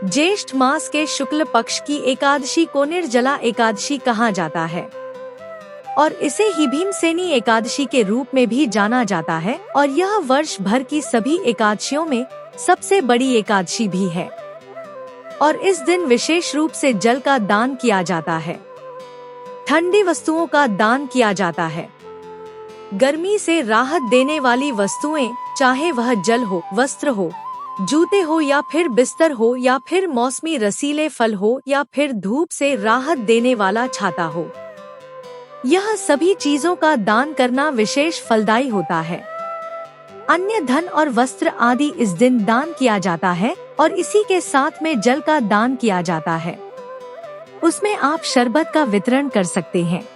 ज्येष्ठ मास के शुक्ल पक्ष की एकादशी को निर्जला एकादशी कहा जाता है और इसे ही भीमसेनी एकादशी के रूप में भी जाना जाता है और यह वर्ष भर की सभी एकादशियों में सबसे बड़ी एकादशी भी है और इस दिन विशेष रूप से जल का दान किया जाता है। ठंडी वस्तुओं का दान किया जाता है। गर्मी से राहत देने वाली वस्तुएं, चाहे वह जल हो, वस्त्र हो, जूते हो या फिर बिस्तर हो या फिर मौसमी रसीले फल हो या फिर धूप से राहत देने वाला छाता हो, यह सभी चीजों का दान करना विशेष फलदायी होता है। अन्य धन और वस्त्र आदि इस दिन दान किया जाता है और इसी के साथ में जल का दान किया जाता है। उसमें आप शरबत का वितरण कर सकते हैं।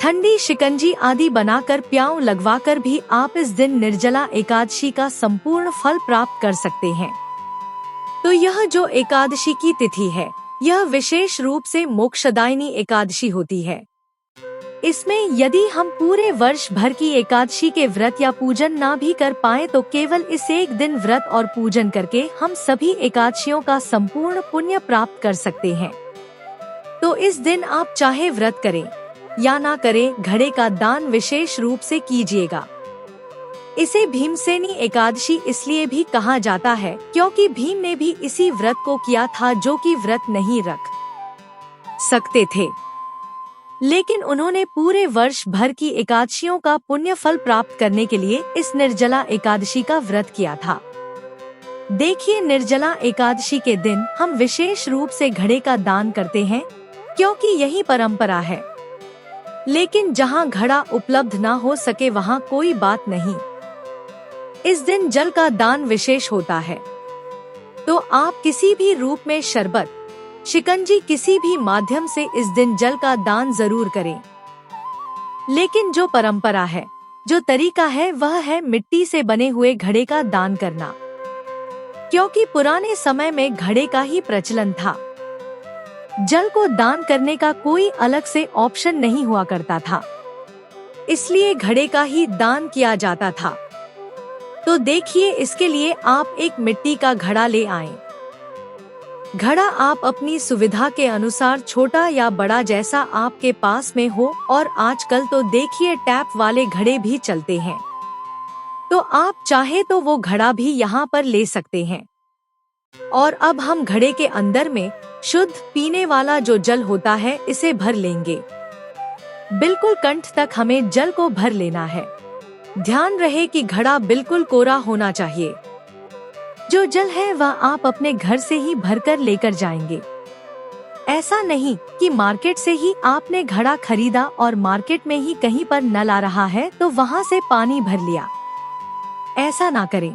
ठंडी शिकंजी आदि बनाकर प्याऊ लगवाकर भी आप इस दिन निर्जला एकादशी का संपूर्ण फल प्राप्त कर सकते हैं। तो यह जो एकादशी की तिथि है, यह विशेष रूप से मोक्षदायिनी एकादशी होती है। इसमें यदि हम पूरे वर्ष भर की एकादशी के व्रत या पूजन ना भी कर पाए तो केवल इस एक दिन व्रत और पूजन करके हम सभी एकादशियों का संपूर्ण पुण्य प्राप्त कर सकते हैं। तो इस दिन आप चाहे व्रत करें या ना करें, घड़े का दान विशेष रूप से कीजिएगा। इसे भीमसेनी एकादशी इसलिए भी कहा जाता है क्योंकि भीम ने भी इसी व्रत को किया था जो कि व्रत नहीं रख सकते थे, लेकिन उन्होंने पूरे वर्ष भर की एकादशियों का पुण्य फल प्राप्त करने के लिए इस निर्जला एकादशी का व्रत किया था। देखिए, निर्जला एकादशी के दिन हम विशेष रूप से घड़े का दान करते हैं क्योंकि यही परंपरा है। लेकिन जहाँ घड़ा उपलब्ध ना हो सके वहाँ कोई बात नहीं, इस दिन जल का दान विशेष होता है। तो आप किसी भी रूप में शरबत, शिकंजी किसी भी माध्यम से इस दिन जल का दान जरूर करें। लेकिन जो परंपरा है, जो तरीका है, वह है मिट्टी से बने हुए घड़े का दान करना, क्योंकि पुराने समय में घड़े का ही प्रचलन था। जल को दान करने का कोई अलग से ऑप्शन नहीं हुआ करता था, इसलिए घड़े का ही दान किया जाता था। तो देखिए, इसके लिए आप एक मिट्टी का घड़ा ले आएं। घड़ा आप अपनी सुविधा के अनुसार छोटा या बड़ा जैसा आपके पास में हो, और आजकल तो देखिए टैप वाले घड़े भी चलते हैं, तो आप चाहे तो वो घड़ा भी यहाँ पर ले सकते हैं। और अब हम घड़े के अंदर में शुद्ध पीने वाला जो जल होता है इसे भर लेंगे। बिल्कुल कंठ तक हमें जल को भर लेना है। ध्यान रहे कि घड़ा बिल्कुल कोरा होना चाहिए। जो जल है वह आप अपने घर से ही भरकर लेकर जाएंगे। ऐसा नहीं कि मार्केट से ही आपने घड़ा खरीदा और मार्केट में ही कहीं पर नल आ रहा है तो वहाँ से पानी भर लिया। ऐसा ना करें।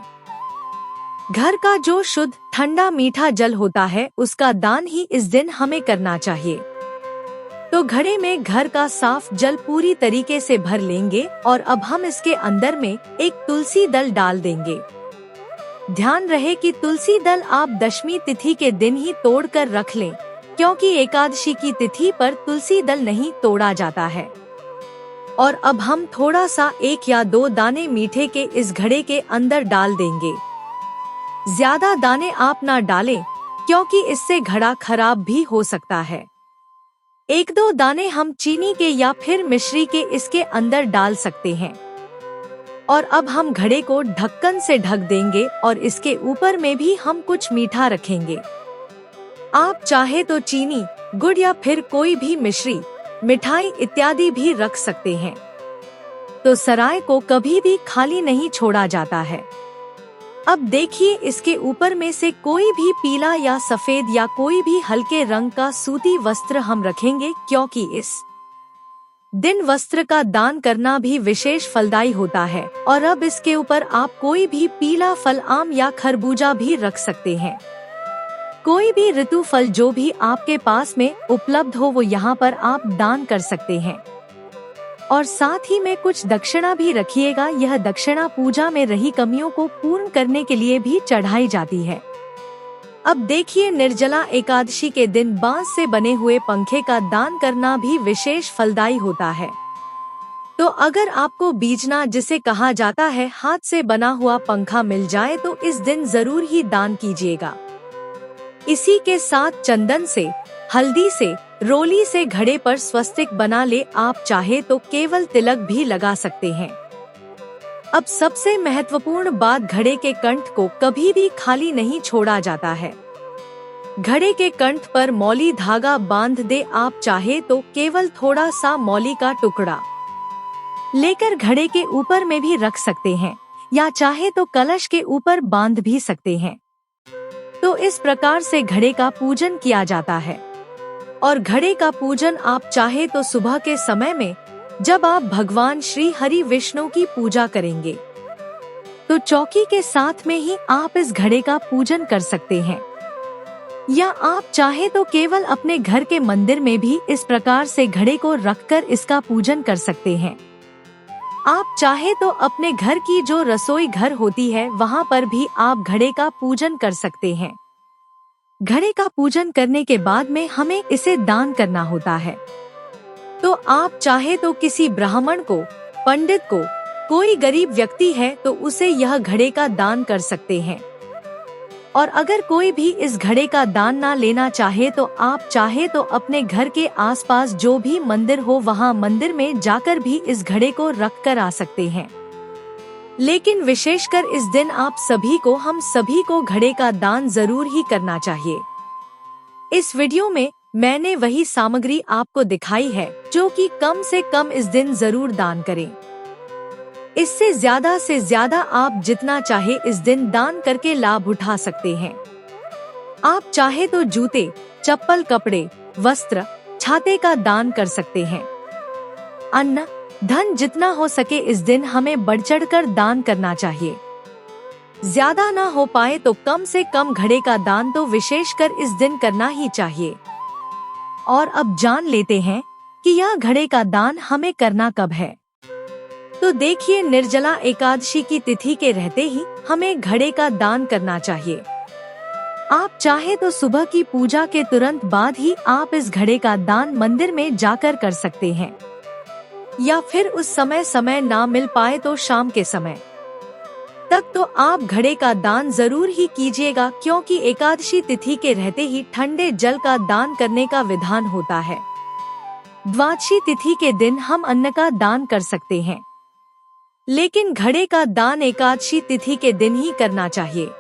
घर का जो शुद्ध ठंडा मीठा जल होता है उसका दान ही इस दिन हमें करना चाहिए। तो घड़े में घर का साफ जल पूरी तरीके से भर लेंगे और अब हम इसके अंदर में एक तुलसी दल डाल देंगे। ध्यान रहे कि तुलसी दल आप दशमी तिथि के दिन ही तोड़ कर रख लें, क्योंकि एकादशी की तिथि पर तुलसी दल नहीं तोड़ा जाता है। और अब हम थोड़ा सा 1 या 2 दाने मीठे के इस घड़े के अंदर डाल देंगे। ज्यादा दाने आप ना डालें, क्योंकि इससे घड़ा खराब भी हो सकता है। 1-2 दाने हम चीनी के या फिर मिश्री के इसके अंदर डाल सकते हैं। और अब हम घड़े को ढक्कन से ढक देंगे और इसके ऊपर में भी हम कुछ मीठा रखेंगे। आप चाहे तो चीनी, गुड़ या फिर कोई भी मिश्री, मिठाई इत्यादि भी रख सकते हैं। तो सराय को कभी भी खाली नहीं छोड़ा जाता है। अब देखिए, इसके ऊपर में से कोई भी पीला या सफेद या कोई भी हल्के रंग का सूती वस्त्र हम रखेंगे, क्योंकि इस दिन वस्त्र का दान करना भी विशेष फलदायी होता है। और अब इसके ऊपर आप कोई भी पीला फल, आम या खरबूजा भी रख सकते हैं। कोई भी ऋतु फल जो भी आपके पास में उपलब्ध हो वो यहाँ पर आप दान कर सकते हैं। और साथ ही में कुछ दक्षिणा भी रखिएगा। यह दक्षिणा पूजा में रही कमियों को पूर्ण करने के लिए भी चढ़ाई जाती है। अब देखिए, निर्जला एकादशी के दिन बांस से बने हुए पंखे का दान करना भी विशेष फलदायी होता है। तो अगर आपको बीजना, जिसे कहा जाता है, हाथ से बना हुआ पंखा मिल जाए तो इस दिन जरूर ही दान कीजिएगा। इसी के साथ चंदन से, हल्दी से, रोली से घड़े पर स्वस्तिक बना ले। आप चाहे तो केवल तिलक भी लगा सकते हैं। अब सबसे महत्वपूर्ण बात, घड़े के कंठ को कभी भी खाली नहीं छोड़ा जाता है। घड़े के कंठ पर मौली धागा बांध दे। आप चाहे तो केवल थोड़ा सा मौली का टुकड़ा लेकर घड़े के ऊपर में भी रख सकते हैं, या चाहे तो कलश के ऊपर बांध भी सकते हैं। तो इस प्रकार से घड़े का पूजन किया जाता है। और घड़े का पूजन आप चाहे तो सुबह के समय में, जब आप भगवान श्री हरि विष्णु की पूजा करेंगे, तो चौकी के साथ में ही आप इस घड़े का पूजन कर सकते हैं। या आप चाहे तो केवल अपने घर के मंदिर में भी इस प्रकार से घड़े को रखकर इसका पूजन कर सकते हैं। आप चाहे तो अपने घर की जो रसोई घर होती है वहाँ पर भी आप घड़े का पूजन कर सकते हैं। घड़े का पूजन करने के बाद में हमें इसे दान करना होता है। तो आप चाहे तो किसी ब्राह्मण को, पंडित को, कोई गरीब व्यक्ति है तो उसे यह घड़े का दान कर सकते हैं। और अगर कोई भी इस घड़े का दान ना लेना चाहे तो आप चाहे तो अपने घर के आसपास जो भी मंदिर हो वहाँ मंदिर में जाकर भी इस घड़े को रख कर आ सकते हैं। लेकिन विशेषकर इस दिन आप सभी को, हम सभी को घड़े का दान जरूर ही करना चाहिए। इस वीडियो में मैंने वही सामग्री आपको दिखाई है जो कि कम से कम इस दिन जरूर दान करें। इससे ज्यादा से ज्यादा आप जितना चाहे इस दिन दान करके लाभ उठा सकते हैं। आप चाहे तो जूते, चप्पल, कपड़े, वस्त्र, छाते का दान कर सकते हैं। अन्न, धन जितना हो सके इस दिन हमें बढ़ चढ़ कर दान करना चाहिए। ज्यादा ना हो पाए तो कम से कम घड़े का दान तो विशेषकर इस दिन करना ही चाहिए। और अब जान लेते हैं कि यह घड़े का दान हमें करना कब है। तो देखिए, निर्जला एकादशी की तिथि के रहते ही हमें घड़े का दान करना चाहिए। आप चाहे तो सुबह की पूजा के तुरंत बाद ही आप इस घड़े का दान मंदिर में जाकर कर सकते हैं, या फिर उस समय ना मिल पाए तो शाम के समय तक तो आप घड़े का दान जरूर ही कीजिएगा, क्योंकि एकादशी तिथि के रहते ही ठंडे जल का दान करने का विधान होता है। द्वादशी तिथि के दिन हम अन्न का दान कर सकते हैं, लेकिन घड़े का दान एकादशी तिथि के दिन ही करना चाहिए।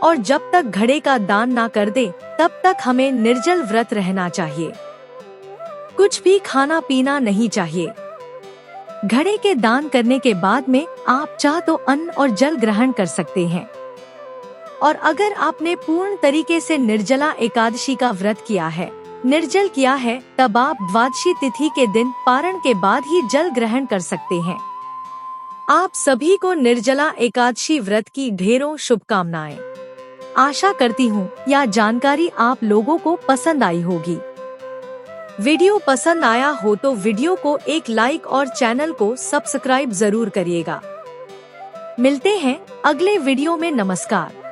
और जब तक घड़े का दान ना कर दे तब तक हमें निर्जल व्रत रहना चाहिए, कुछ भी खाना पीना नहीं चाहिए। घड़े के दान करने के बाद में आप चाह तो अन्न और जल ग्रहण कर सकते हैं। और अगर आपने पूर्ण तरीके से निर्जला एकादशी का व्रत किया है, निर्जल किया है, तब आप द्वादशी तिथि के दिन पारण के बाद ही जल ग्रहण कर सकते हैं। आप सभी को निर्जला एकादशी व्रत की ढेरों शुभकामनाएं। आशा करती हूँ यह जानकारी आप लोगों को पसंद आई होगी। वीडियो पसंद आया हो तो वीडियो को एक लाइक और चैनल को सब्सक्राइब जरूर करिएगा। मिलते हैं अगले वीडियो में। नमस्कार।